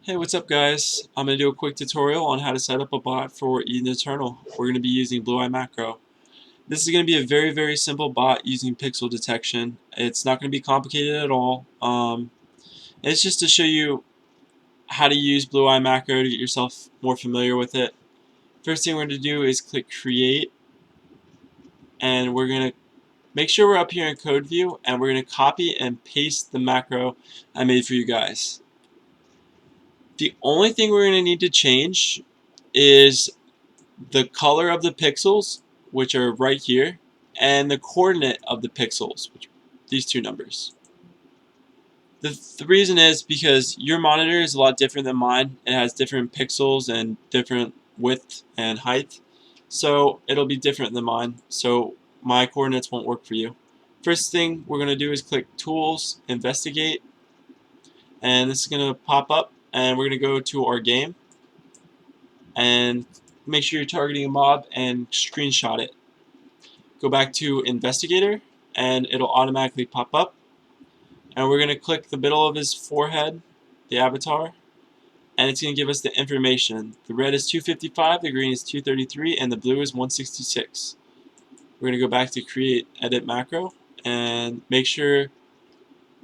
Hey, what's up guys? I'm going to do a quick tutorial on how to set up a bot for Eden Eternal. We're going to be using Blue-Eye Macro. This is going to be a very simple bot using pixel detection. It's not going to be complicated at all. It's just to show you how to use Blue-Eye Macro to get yourself more familiar with it. First thing we're going to do is click Create, and we're going to make sure we're up here in Code View, and we're going to copy and paste the macro I made for you guys. The only thing we're going to need to change is the color of the pixels, which are right here, and the coordinate of the pixels, which these two numbers. The reason is because your monitor is a lot different than mine. It has different pixels and different width and height, so it'll be different than mine. So my coordinates won't work for you. First thing we're going to do is click Tools, Investigate, and this is going to pop up, and we're going to go to our game and make sure you're targeting a mob and screenshot it. Go back to Investigator and it'll automatically pop up, and we're going to click the middle of his forehead, the avatar, and it's going to give us the information. The red is 255, the green is 233, and the blue is 166. We're going to go back to Create Edit Macro and make sure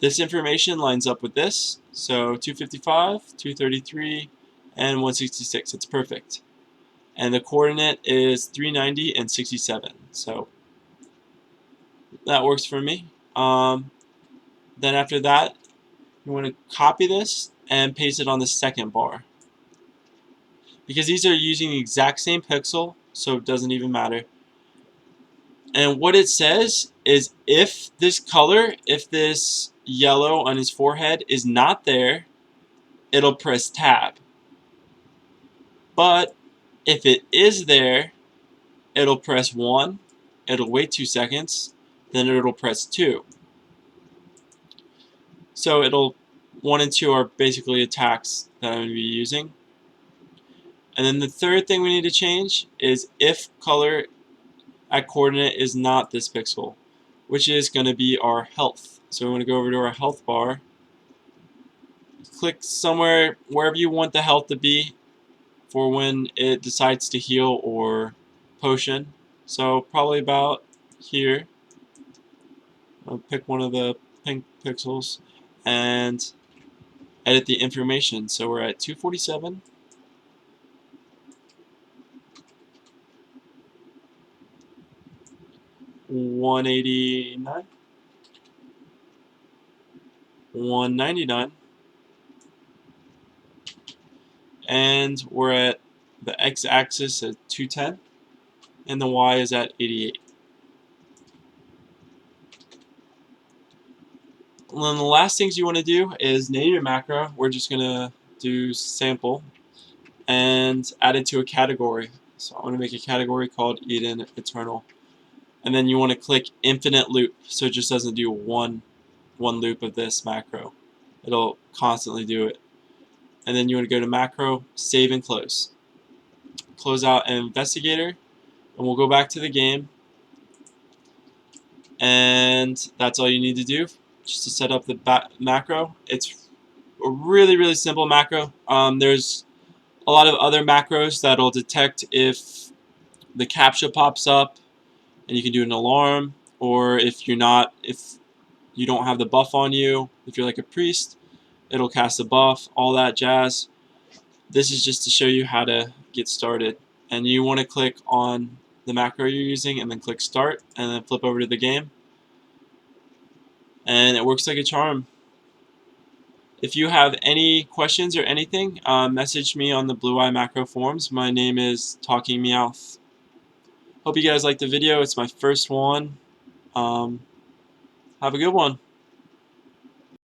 this information lines up with this. So 255, 233, and 166. It's perfect. And the coordinate is 390 and 67. So that works for me. Then after that, you want to copy this and paste it on the second bar. Because these are using the exact same pixel, so it doesn't even matter. And what it says is if this color, if this yellow on his forehead is not there, it'll press tab. But if it is there, it'll press 1, it'll wait 2 seconds, then it'll press 2. So it'll 1 and 2 are basically attacks that I'm going to be using. And then the third thing we need to change is if color at coordinate is not this pixel, which is going to be our health. So we want to go over to our health bar, click somewhere wherever you want the health to be for when it decides to heal or potion. So probably about here. I'll pick one of the pink pixels and edit the information. So we're at 247. 189, 199, and we're at the x-axis at 210, and the y is at 88. And then the last things you want to do is name your macro. We're just going to do sample and add it to a category. So I'm going to make a category called Eden Eternal. And then you want to click infinite loop, so it just doesn't do one loop of this macro. It'll constantly do it. And then you want to go to macro, save and close. Close out Investigator, and we'll go back to the game. And that's all you need to do just to set up the macro. It's a really simple macro. There's a lot of other macros that'll detect if the CAPTCHA pops up, and you can do an alarm, or if you don't have the buff on you, if you're like a priest, it'll cast a buff, all that jazz. This is just to show you how to get started. And you want to click on the macro you're using and then click start and then flip over to the game. And it works like a charm. If you have any questions or anything, message me on the Blue-Eye Macro forums. My name is Talking Meowth. Hope you guys liked the video. It's my first one. Have a good one.